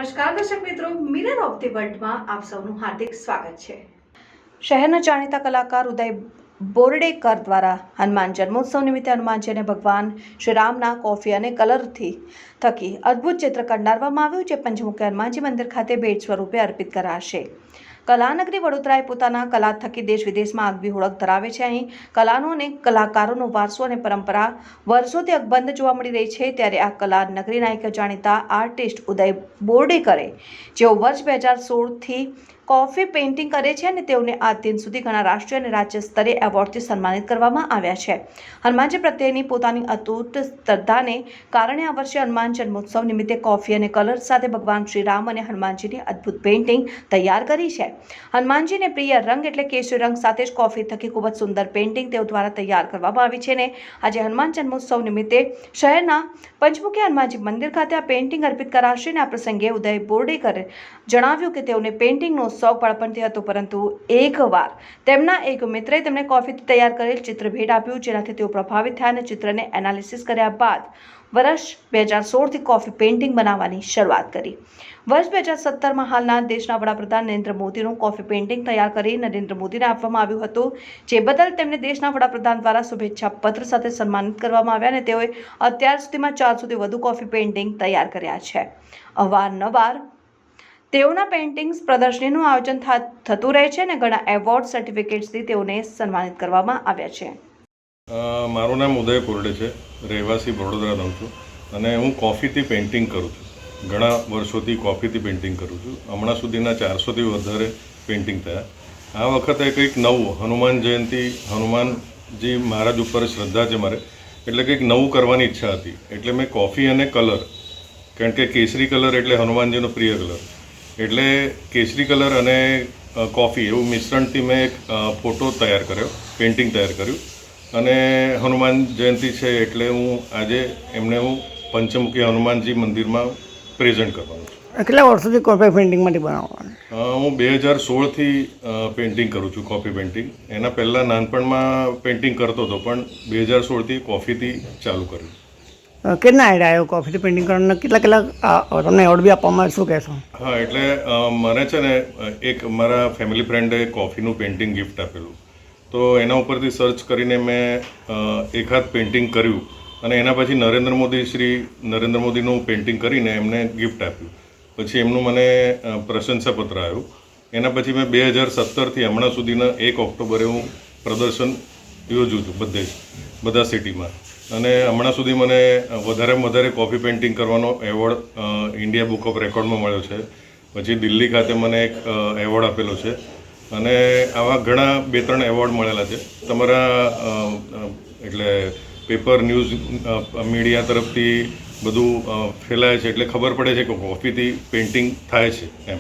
નમસ્કાર દર્શક મિત્રો, મિરર ઓફ ધી વર્લ્ડમાં આપ સૌનું હાર્દિક સ્વાગત છે। શહેરના જાણીતા કલાકાર ઉદય બોરડેકર દ્વારા હનુમાન જન્મોત્સવ નિમિત્તે હનુમાનજીને ભગવાન શ્રી રામના કોફી અને કલરથી થકી અદ્ભુત ચિત્ર કંડારવામાં આવ્યું, જે પંચમુખી હનુમાનજી મંદિર ખાતે ભેટ સ્વરૂપે અર્પિત કરાશે। કલાનગરી વડોદરાએ પોતાના કલા થકી દેશ વિદેશમાં આગવી ઓળખ ધરાવે છે। અહીં કલાનો અને કલાકારોનો વારસો અને પરંપરા વર્ષોથી અકબંધ જોવા મળી રહી છે। ત્યારે આ કલાનગરીના એક જાણીતા આર્ટિસ્ટ ઉદય બોરડેકરે, જેઓ વર્ષ 2016થી કોફી પેઇન્ટિંગ કરે છે અને તેઓને આજ દિન સુધી ઘણા રાષ્ટ્રીય અને રાજ્ય સ્તરીય એવોર્ડથી સન્માનિત કરવામાં આવ્યા છે। હનુમાનજી પ્રત્યેની પોતાની અતૂટ શ્રદ્ધાને કારણે આ વર્ષે હનુમાન જન્મોત્સવ નિમિત્તે કોફી અને કલર સાથે ભગવાન શ્રી રામ અને હનુમાનજીની અદ્ભુત પેઇન્ટિંગ તૈયાર કરી છે। હનુમાનજીને પ્રિય રંગ એટલે કેસરી રંગ સાથે જ કોફી થકી ખૂબ જ સુંદર પેઇન્ટિંગ તેઓ દ્વારા તૈયાર કરવામાં આવી છે અને આજે હનુમાન જન્મોત્સવ નિમિત્તે શહેરના પંચમુખી હનુમાનજી મંદિર ખાતે આ પેઇન્ટિંગ અર્પિત કરાશે અને આ પ્રસંગે ઉદય બોરડેકરે જણાવ્યું કે તેઓને પેઇન્ટિંગનો શોખ બાળપણથી હતો, પરંતુ એકવાર તેમના એક મિત્રએ તેમને કોફીથી તૈયાર કરેલ ચિત્ર ભેટ આપ્યું, જેનાથી તેઓ પ્રભાવિત થયા અને ચિત્રને એનાલિસિસ કર્યા બાદ વર્ષ 2016થી કોફી પેઇન્ટિંગ બનાવવાની શરૂઆત કરી। વર્ષ 2017માં હાલના દેશના વડાપ્રધાન નરેન્દ્ર મોદીનું કોફી પેઇન્ટિંગ તૈયાર કરી નરેન્દ્ર મોદીને આપવામાં આવ્યું હતું, જે બદલ તેમને દેશના વડાપ્રધાન દ્વારા શુભેચ્છા પત્ર સાથે સન્માનિત કરવામાં આવ્યા અને તેઓએ અત્યાર સુધીમાં 400થી વધુ કોફી પેઇન્ટિંગ તૈયાર કર્યા છે। અવારનવાર તેઓના પેઇન્ટિંગ્સ પ્રદર્શનીનું આયોજન થતું રહે છે અને ઘણા એવોર્ડ સર્ટિફિકેટ્સથી તેઓને સન્માનિત કરવામાં આવ્યા છે। મારું નામ ઉદય બોરડે છે, રહેવાસી વડોદરા રહું છું અને હું કોફીથી પેઇન્ટિંગ કરું છું। ઘણા વર્ષોથી કોફીથી પેઇન્ટિંગ કરું છું। હમણાં સુધીના 400થી વધારે પેઇન્ટિંગ થયા। આ વખતે કંઈક નવું, હનુમાન જયંતિ, હનુમાનજી મહારાજ ઉપર શ્રદ્ધા છે મારે, એટલે કંઈક નવું કરવાની ઈચ્છા હતી। એટલે મેં કોફી અને કલર, કારણ કે કેસરી કલર એટલે હનુમાનજીનો પ્રિય કલર, એટલે કેસરી કલર અને કોફી એવું મિશ્રણથી મેં એક ફોટો તૈયાર કર્યો, પેઇન્ટિંગ તૈયાર કર્યું અને હનુમાન જયંતિ છે એટલે હું આજે એમને હું પંચમુખી હનુમાનજી મંદિરમાં પ્રેઝન્ટ કરવાનું છું। કેટલા વર્ષોથી કોફી પેઇન્ટિંગ માટે બનાવવાનું? હું 2016થી પેઇન્ટિંગ કરું છું, કોફી પેઇન્ટિંગ। એના પહેલાં નાનપણમાં પેઇન્ટિંગ કરતો હતો, પણ 2016થી કોફીથી ચાલુ કર્યું। કેટલા આઈડિયા આવ્યો કોફીથી પેઇન્ટિંગ કરવાનો? કેટલા તમને એવોર્ડ બી આપવામાં, શું કહેશો? હા, એટલે મને છે ને એક મારા ફેમિલી ફ્રેન્ડે કોફીનું પેઇન્ટિંગ ગિફ્ટ આપેલું, તો એના ઉપરથી સર્ચ કરીને મેં એકાદ પેઇન્ટિંગ કર્યું અને એના પછી નરેન્દ્ર મોદીનું પેઇન્ટિંગ કરીને એમને ગિફ્ટ આપ્યું। પછી એમનું મને પ્રશંસાપત્ર આવ્યું। એના પછી મેં 2017થી હમણાં સુધીના 1 ઓક્ટોબરે હું પ્રદર્શન યોજું છું બધા સિટીમાં, અને હમણાં સુધી મને વધારેમાં વધારે કોફી પેઇન્ટિંગ કરવાનો એવોર્ડ ઇન્ડિયા બુક ઓફ રેકોર્ડમાં મળ્યો છે। પછી દિલ્હી ખાતે મને એક એવોર્ડ આપેલો છે અને આવા ઘણા 2-3 એવોર્ડ મળેલા છે તમારા એટલે પેપર, ન્યૂઝ, મીડિયા તરફથી બધું ફેલાય છે, એટલે ખબર પડે છે કે કોફીથી પેઇન્ટિંગ થાય છે એમ।